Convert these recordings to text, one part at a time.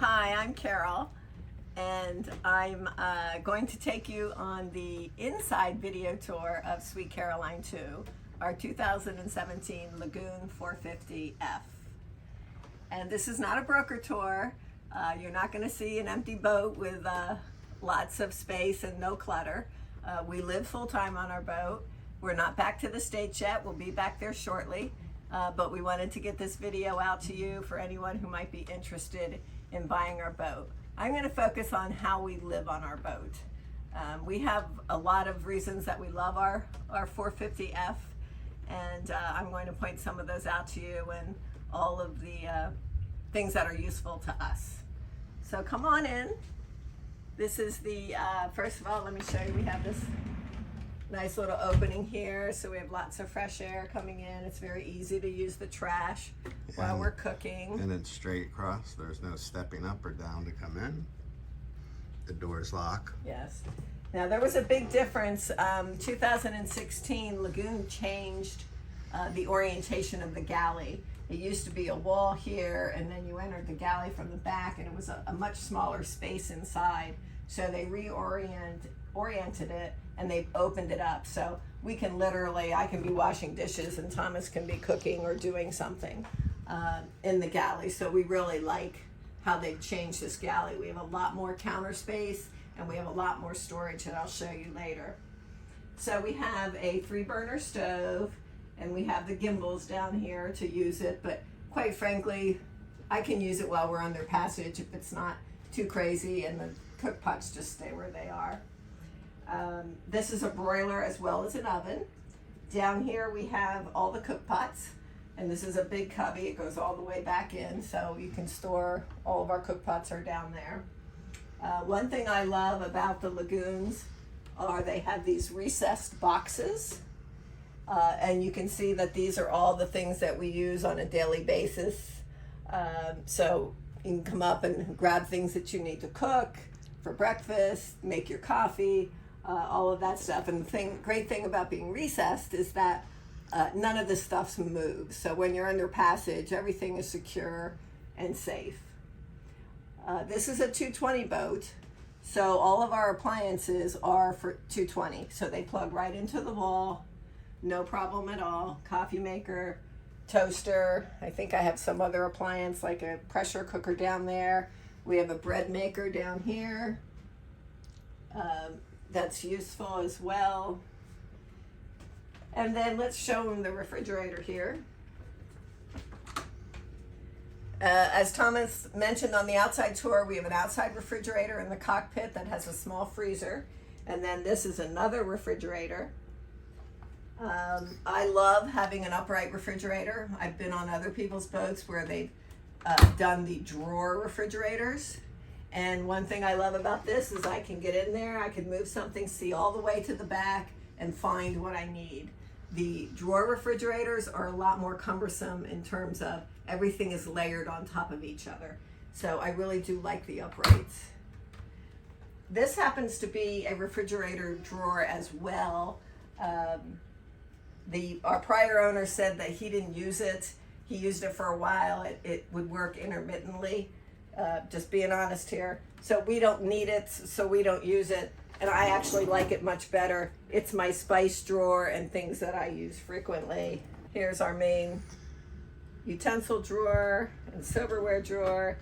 Hi, I'm Carol, and I'm going to take you on the inside video tour of Sweet Caroline 2, our 2017 Lagoon 450F. And this is not a broker tour. You're not going to see an empty boat with lots of space and no clutter. We live full-time on our boat. We're not back to the States yet. We'll be back there shortly. But we wanted to get this video out to you for anyone who might be interested in buying our boat. I'm going to focus on how we live on our boat. We have a lot of reasons that we love our 450F, and I'm going to point some of those out to you and all of the things that are useful to us. So come on in. This is the, first of all, let me show you, we have this nice little opening here, so we have lots of fresh air coming in. It's very easy to use the trash while we're cooking. And it's straight across. There's no stepping up or down to come in. The doors lock. Yes. Now there was a big difference. 2016, Lagoon changed the orientation of the galley. It used to be a wall here, and then you entered the galley from the back, and it was a much smaller space inside. So they oriented it, and they've opened it up. So we can literally, I can be washing dishes and Thomas can be cooking or doing something in the galley. So we really like how they've changed this galley. We have a lot more counter space and we have a lot more storage that I'll show you later. So we have a 3-burner stove and we have the gimbals down here to use it, but quite frankly, I can use it while we're under passage if it's not too crazy, and the cook pots just stay where they are. This is a broiler as well as an oven. Down here we have all the cook pots, and this is a big cubby. It goes all the way back in, so you can store all of our cook pots are down there. One thing I love about the Lagoons are they have these recessed boxes, and you can see that these are all the things that we use on a daily basis. So you can come up and grab things that you need to cook for breakfast, make your coffee, all of that stuff. And the great thing about being recessed is that none of this stuff moves. So when you're under passage, everything is secure and safe. This is a 220 boat, so all of our appliances are for 220. So they plug right into the wall, no problem at all. Coffee maker, toaster. I think I have some other appliance like a pressure cooker down there. We have a bread maker down here. That's useful as well. And then let's show them the refrigerator here. As Thomas mentioned on the outside tour, we have an outside refrigerator in the cockpit that has a small freezer. And then this is another refrigerator. I love having an upright refrigerator. I've been on other people's boats where they've done the drawer refrigerators. And one thing I love about this is I can get in there, I can move something, see all the way to the back, and find what I need. The drawer refrigerators are a lot more cumbersome in terms of everything is layered on top of each other. So I really do like the uprights. This happens to be a refrigerator drawer as well. Our prior owner said that he didn't use it. He used it for a while. It would work intermittently. Just being honest here. So we don't need it, so we don't use it. And I actually like it much better. It's my spice drawer and things that I use frequently. Here's our main utensil drawer and silverware drawer.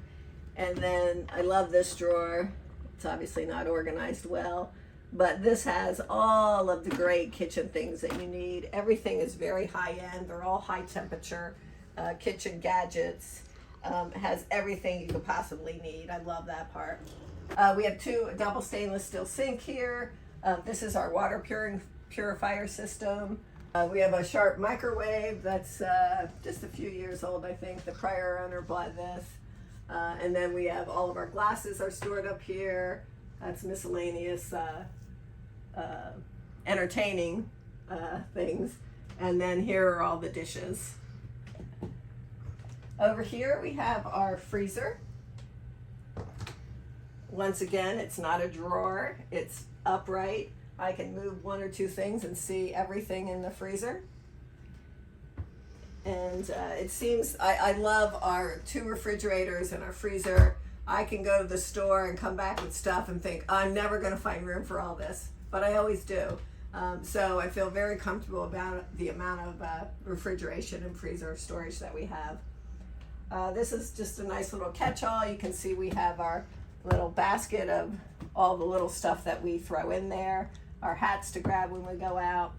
And then I love this drawer. It's obviously not organized well, but this has all of the great kitchen things that you need. Everything is very high end. They're all high temperature kitchen gadgets. Has everything you could possibly need. I love that part. We have a double stainless steel sink here. This is our water purifier system. We have a Sharp microwave that's just a few years old, I think. The prior owner bought this. And then we have all of our glasses are stored up here. That's miscellaneous entertaining things. And then here are all the dishes. Over here we have our freezer. Once again, it's not a drawer, it's upright. I can move one or two things and see everything in the freezer. And it seems, I love our two refrigerators and our freezer. I can go to the store and come back with stuff and think, I'm never going to find room for all this, but I always do. So I feel very comfortable about the amount of refrigeration and freezer storage that we have. This is just a nice little catch-all. You can see we have our little basket of all the little stuff that we throw in there, our hats to grab when we go out.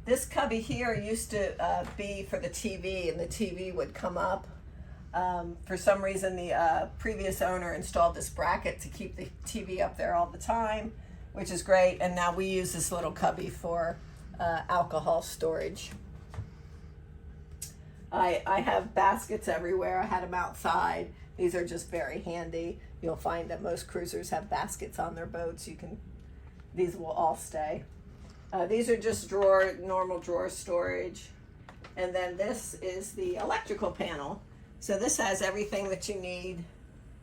This cubby here used to be for the TV, and the TV would come up. For some reason, the previous owner installed this bracket to keep the TV up there all the time, which is great. And now we use this little cubby for alcohol storage. I have baskets everywhere. I had them outside. These are just very handy. You'll find that most cruisers have baskets on their boats. These will all stay. These are just normal drawer storage. And then this is the electrical panel. So this has everything that you need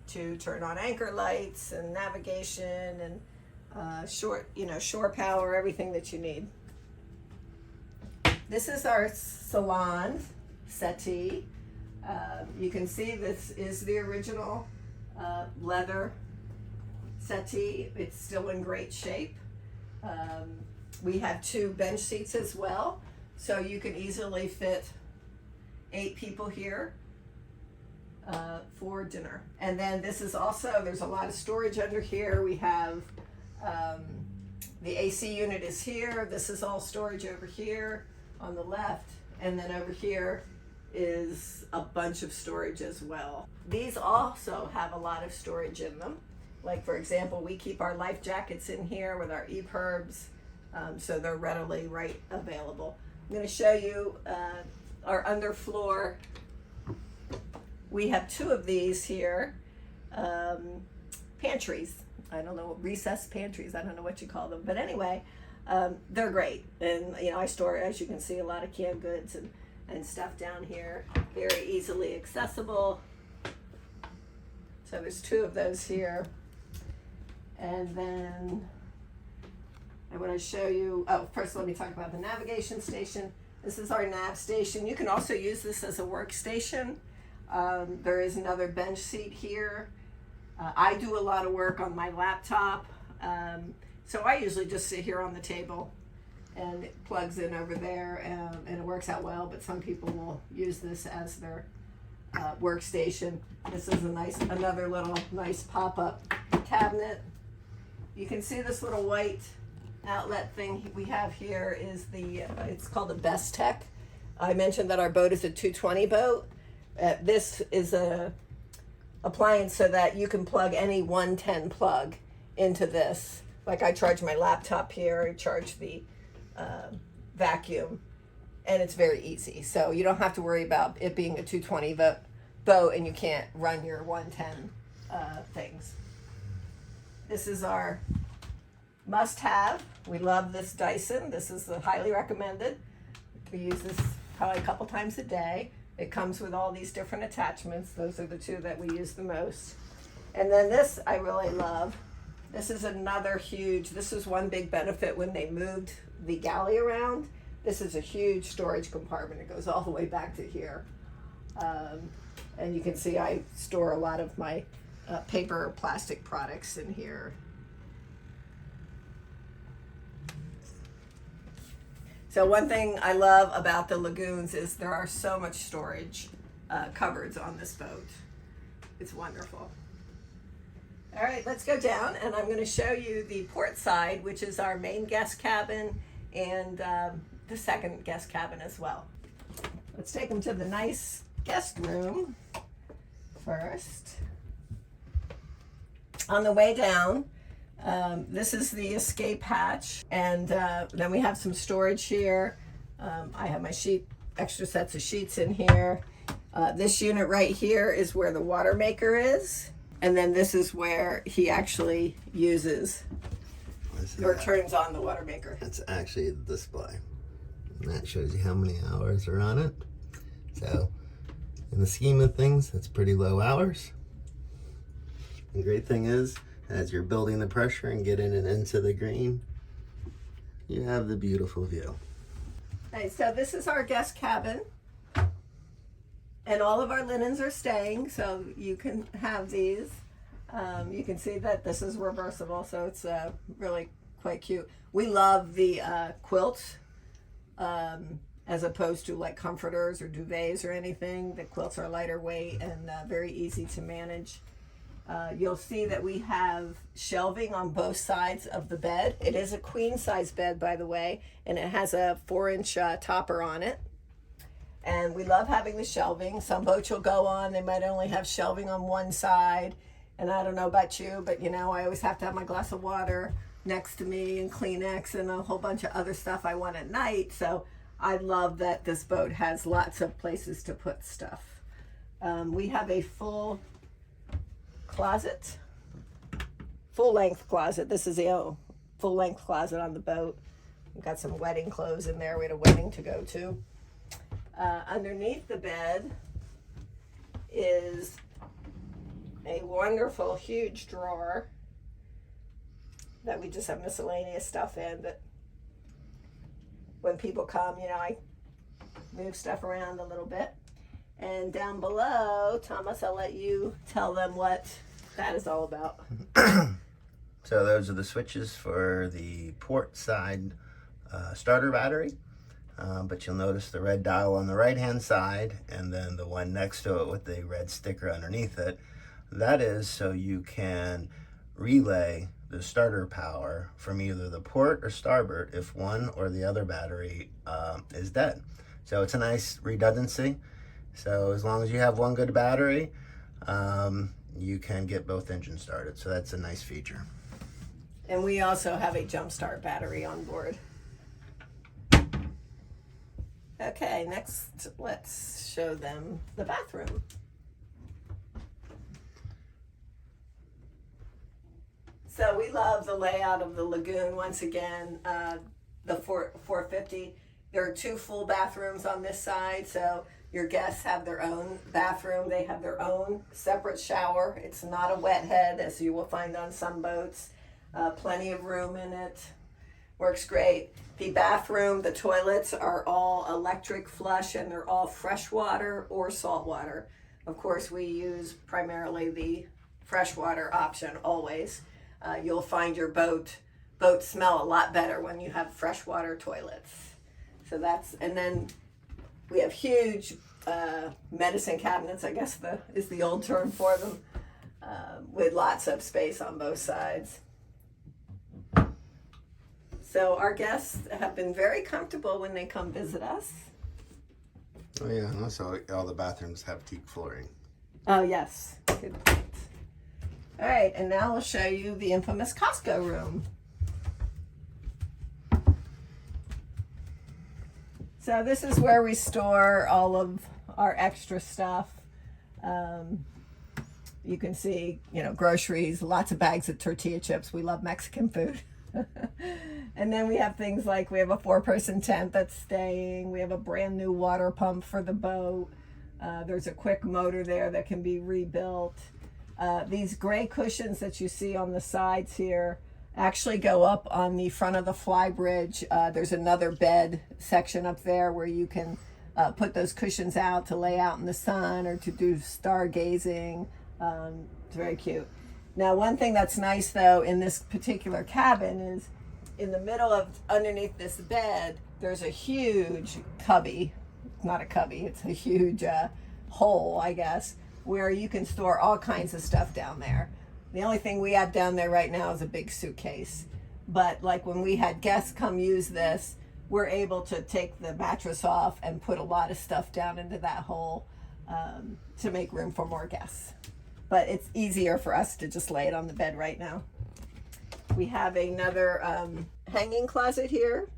to turn on anchor lights and navigation and shore power, everything that you need. This is our Salon settee. You can see this is the original leather settee. It's still in great shape. We have 2 bench seats as well, so you can easily fit 8 people here for dinner. And then this is also, there's a lot of storage under here. We have the AC unit is here. This is all storage over here on the left, and then over here is a bunch of storage as well. These also have a lot of storage in them. Like, for example, we keep our life jackets in here with our EPIRBs, so they're readily available. I'm going to show you our underfloor. We have 2 of these here, pantries. I don't know, recessed pantries. I don't know what you call them, but anyway, they're great. And I store, as you can see, a lot of canned goods and stuff down here. Very easily accessible. So there's 2 of those here. And then I want to show you, first let me talk about the navigation station. This is our nav station. You can also use this as a workstation. There is another bench seat here. I do a lot of work on my laptop, so I usually just sit here on the table, and it plugs in over there, and it works out well, but some people will use this as their workstation. This is another little nice pop-up cabinet. You can see this little white outlet thing we have here is it's called a Best Tech. I mentioned that our boat is a 220 boat. This is a appliance so that you can plug any 110 plug into this. Like, I charge my laptop here, I charge the vacuum, and it's very easy. So you don't have to worry about it being a 220 boat and you can't run your 110 things. This is our must-have. We love this Dyson. This is highly recommended. We use this probably a couple times a day. It comes with all these different attachments. Those are the 2 that we use the most. And then this I really love. This is this is one big benefit when they moved the galley around. This is a huge storage compartment. It goes all the way back to here. And you can see I store a lot of my paper or plastic products in here. So one thing I love about the Lagoons is there are so much storage cupboards on this boat. It's wonderful. All right, let's go down, and I'm going to show you the port side, which is our main guest cabin and the second guest cabin as well. Let's take them to the nice guest room first. On the way down, this is the escape hatch, and then we have some storage here. I have my extra sets of sheets in here. This unit right here is where the water maker is, and then this is where he actually uses or turns on the water maker. That's actually the display, and that shows you how many hours are on it. So in the scheme of things, that's pretty low hours. The great thing is, as you're building the pressure and getting it into the green, you have the beautiful view. Okay, so this is our guest cabin, and all of our linens are staying, so you can have these. You can see that this is reversible, so it's really quite cute. We love the quilts as opposed to like comforters or duvets or anything. The quilts are lighter weight and very easy to manage. You'll see that we have shelving on both sides of the bed. It is a queen size bed, by the way, and it has a 4-inch topper on it. And we love having the shelving. Some boats you'll go on, they might only have shelving on one side. And I don't know about you, but you know, I always have to have my glass of water next to me and Kleenex and a whole bunch of other stuff I want at night. So I love that this boat has lots of places to put stuff. We have a full closet, full length closet. This is the full length closet on the boat. We've got some wedding clothes in there. We had a wedding to go to. Underneath the bed is a wonderful huge drawer that we just have miscellaneous stuff in, but when people come, you know, I move stuff around a little bit. And down below, Thomas, I'll let you tell them what that is all about. So those are the switches for the port side starter battery. But you'll notice the red dial on the right hand side and then the one next to it with the red sticker underneath it. That is so you can relay the starter power from either the port or starboard if one or the other battery is dead. So it's a nice redundancy. So as long as you have one good battery, you can get both engines started. So that's a nice feature. And we also have a jump start battery on board. Okay, next let's show them the bathroom. So we love the layout of the Lagoon. Once again, the 450. There are 2 full bathrooms on this side, so your guests have their own bathroom. They have their own separate shower. It's not a wet head, as you will find on some boats. Plenty of room in it. Works great. The bathroom, the toilets are all electric flush, and they're all fresh water or salt water. Of course, we use primarily the freshwater option always. You'll find your boat smell a lot better when you have freshwater toilets. So that's, and then we have huge medicine cabinets, I guess is the old term for them, with lots of space on both sides. So our guests have been very comfortable when they come visit us. Oh yeah, and also all the bathrooms have teak flooring. Oh yes, good point. All right, and now we'll show you the infamous Costco room. So this is where we store all of our extra stuff. You can see, you know, groceries, lots of bags of tortilla chips. We love Mexican food. And then we have things like we have a 4-person tent that's staying. We have a brand new water pump for the boat. There's a quick motor there that can be rebuilt. These gray cushions that you see on the sides here actually go up on the front of the Flybridge. There's another bed section up there where you can put those cushions out to lay out in the sun or to do stargazing. It's very cute. Now, one thing that's nice though in this particular cabin is in the middle of underneath this bed, there's a huge cubby. Not a cubby, it's a huge hole, I guess, where you can store all kinds of stuff down there. The only thing we have down there right now is a big suitcase. But like when we had guests come use this, we're able to take the mattress off and put a lot of stuff down into that hole to make room for more guests. But it's easier for us to just lay it on the bed right now. We have another hanging closet here.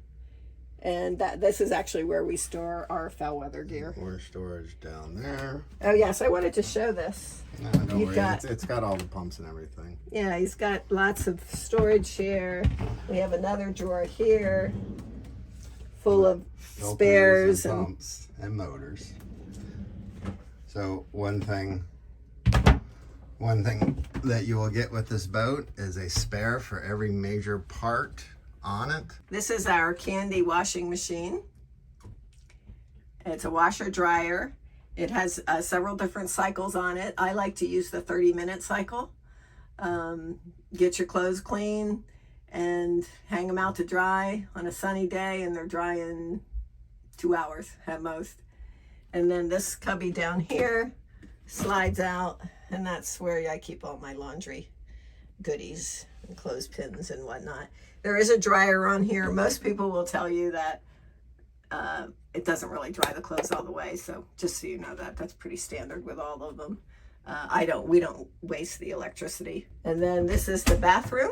And this is actually where we store our foul weather gear. More storage down there. Oh yes, I wanted to show this. No, don't worry. It's got all the pumps and everything. Yeah, he's got lots of storage here. We have another drawer here full of spares and pumps and motors. So one thing that you will get with this boat is a spare for every major part on it. This is our Candy washing machine. It's a washer dryer. It has several different cycles on it. I like to use the 30-minute cycle. get your clothes clean and hang them out to dry on a sunny day, and they're dry in 2 hours at most. And then this cubby down here slides out, and that's where I keep all my laundry goodies and clothespins and whatnot. There is a dryer on here. Most people will tell you that it doesn't really dry the clothes all the way, so just so you know that's pretty standard with all of them. We don't waste the electricity. And then this is the bathroom,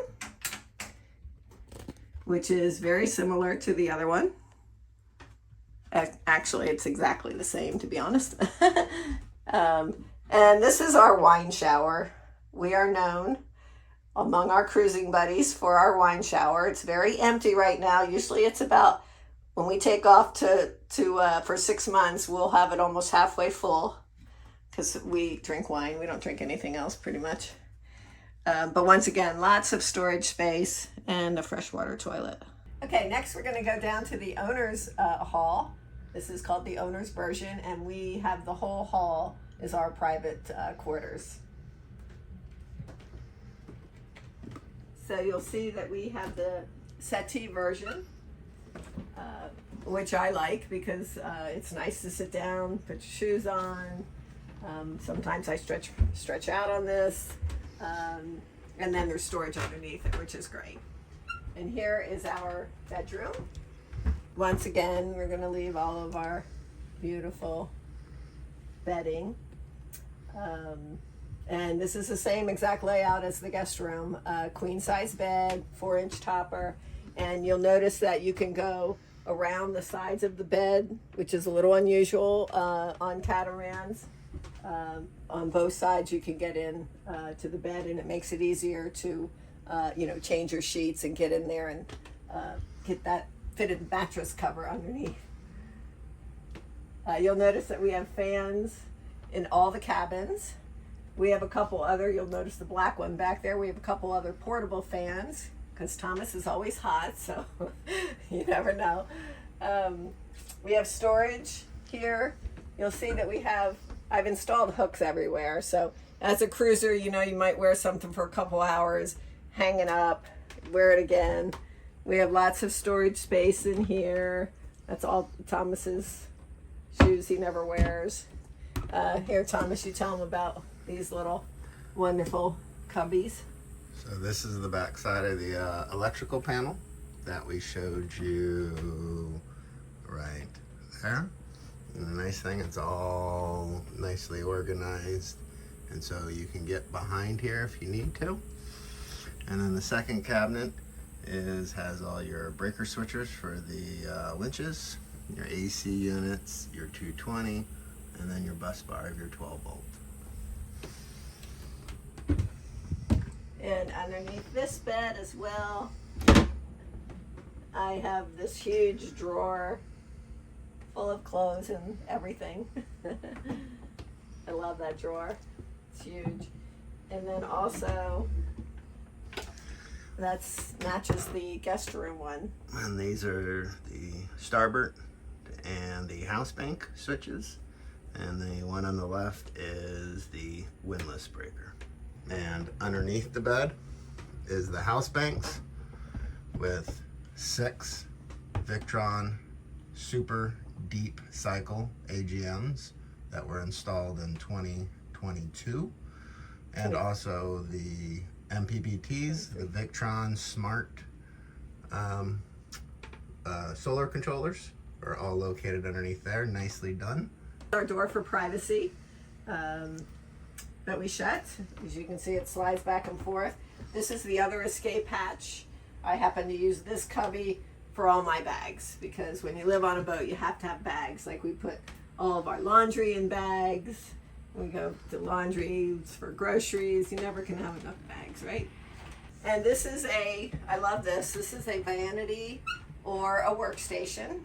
which is very similar to the other one. Actually, it's exactly the same, to be honest. And this is our wine shower. We are known among our cruising buddies for our wine shower. It's very empty right now. Usually it's about, when we take off for 6 months, we'll have it almost halfway full, because we drink wine. We don't drink anything else pretty much. But once again, lots of storage space and a freshwater toilet. Okay, next we're going to go down to the owner's hall. This is called the owner's version, and we have the whole hall is our private quarters. So you'll see that we have the settee version, which I like because it's nice to sit down, put your shoes on. Sometimes I stretch out on this, and then there's storage underneath it, which is great. And here is our bedroom. Once again, we're going to leave all of our beautiful bedding. And this is the same exact layout as the guest room. Queen size bed, 4-inch topper. And you'll notice that you can go around the sides of the bed, which is a little unusual on catamarans. On both sides you can get in to the bed, and it makes it easier to change your sheets and get in there and get that fitted mattress cover underneath. You'll notice that we have fans in all the cabins. We have a couple other, you'll notice the black one back there, we have a couple other portable fans because Thomas is always hot, so you never know. We have storage here. You'll see that I've installed hooks everywhere, so as a cruiser, you might wear something for a couple hours, hang it up, wear it again. We have lots of storage space in here. That's all Thomas's shoes he never wears. Here, Thomas, you tell him about these little wonderful cubbies. So this is the back side of the electrical panel that we showed you right there. And the nice thing, it's all nicely organized, and so you can get behind here if you need to. And then the second cabinet has all your breaker switchers for the winches, your AC units, your 220, and then your bus bar of your 12 volt. And underneath this bed as well, I have this huge drawer full of clothes and everything. I love that drawer. It's huge. And then also, that matches the guest room one. And these are the starboard and the house bank switches. And the one on the left is the windlass breaker. And underneath the bed is the house banks with 6 Victron super deep cycle AGMs that were installed in 2022. And also the MPPTs, the Victron Smart solar controllers are all located underneath there. Nicely done. Our door for privacy that we shut. As you can see, it slides back and forth. This is the other escape hatch. I happen to use this cubby for all my bags because when you live on a boat, you have to have bags. Like we put all of our laundry in bags. We go to laundry for groceries. You never can have enough bags, right? And this is I love this. This is a Vanity or a workstation.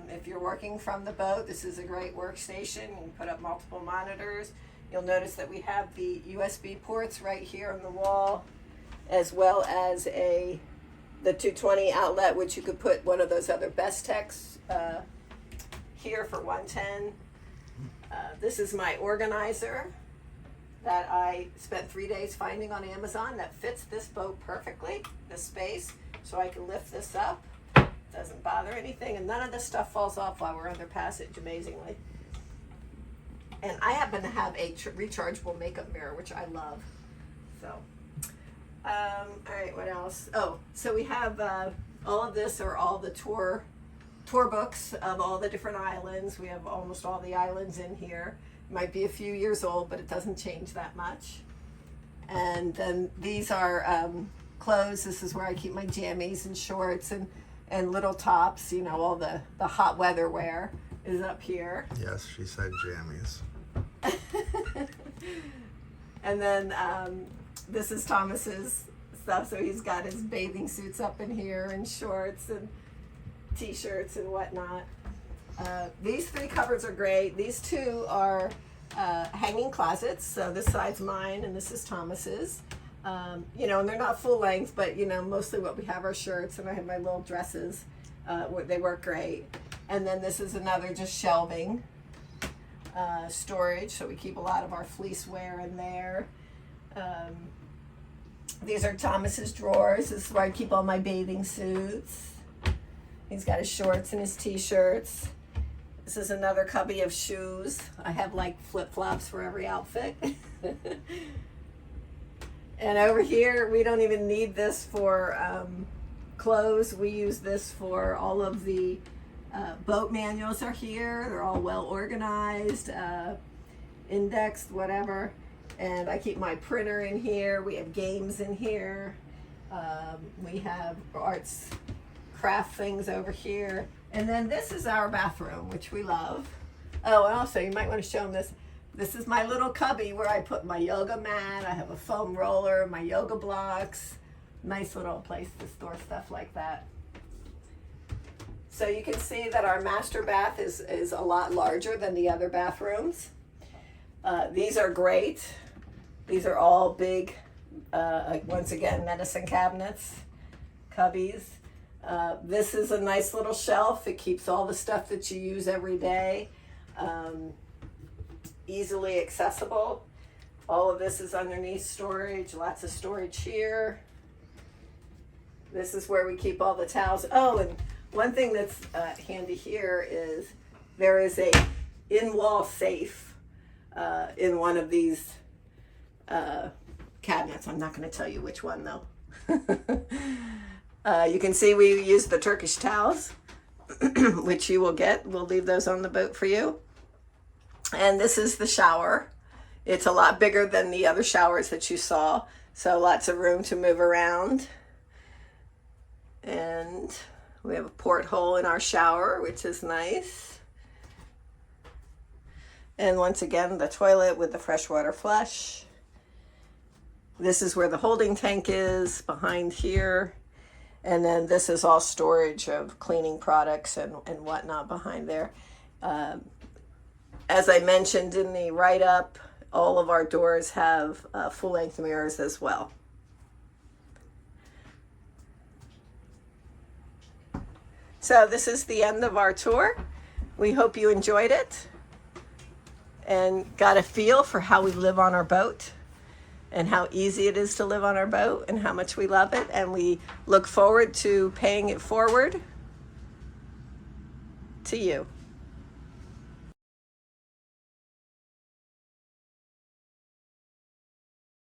If you're working from the boat, this is a great workstation. You can put up multiple monitors. You'll notice that we have the USB ports right here on the wall, as well as the 220 outlet, which you could put one of those other Bestex here for 110. This is my organizer. that I spent 3 days finding on Amazon that fits this boat perfectly, this space, so I can lift this up. Doesn't bother anything, and none of this stuff falls off while we're under passage, amazingly. And I happen to have a rechargeable makeup mirror, which I love. So, all right, what else? Oh, so we have all of this are all the tour books of all the different islands. We have almost all the islands in here. Might be a few years old, but it doesn't change that much. And then these are clothes. This is where I keep my jammies and shorts and little tops. You know, all the hot weather wear is up here. Yes, she said jammies. And then this is Thomas's stuff. So he's got his bathing suits up in here and shorts and t-shirts and whatnot. These 3 cupboards are great. These 2 are hanging closets. So this side's mine and this is Thomas's. You know, and they're not full length, but you know, mostly what we have are shirts, and I have my little dresses. They work great. And then this is another just shelving storage, so we keep a lot of our fleece wear in there. These are Thomas's drawers. This is where I keep all my bathing suits. He's got his shorts and his t-shirts. This is another cubby of shoes. I have like flip-flops for every outfit. And over here, we don't even need this for clothes. We use this for all of the boat manuals are here. They're all well organized, indexed, whatever. And I keep my printer in here. We have games in here. We have arts, craft things over here. And then this is our bathroom, which we love. Oh, and also you might want to show them this. This is my little cubby where I put my yoga mat. I have a foam roller, my yoga blocks. Nice little place to store stuff like that. So you can see that our master bath is a lot larger than the other bathrooms. These are great. These are all big, once again, medicine cabinets, cubbies. This is a nice little shelf. It keeps all the stuff that you use every day. Easily accessible. All of this is underneath storage. Lots of storage here. This is where we keep all the towels. Oh, and one thing that's handy here is there is a in-wall safe in one of these cabinets. I'm not going to tell you which one though. You can see we use the Turkish towels, which you will get. We'll leave those on the boat for you. And this is the shower. It's a lot bigger than the other showers that you saw. So lots of room to move around. And we have a porthole in our shower, which is nice. And once again, the toilet with the freshwater flush. This is where the holding tank is, behind here. And then this is all storage of cleaning products and whatnot behind there. As I mentioned in the write-up, all of our doors have full-length mirrors as well. So this is the end of our tour. We hope you enjoyed it and got a feel for how we live on our boat and how easy it is to live on our boat and how much we love it. And we look forward to paying it forward to you.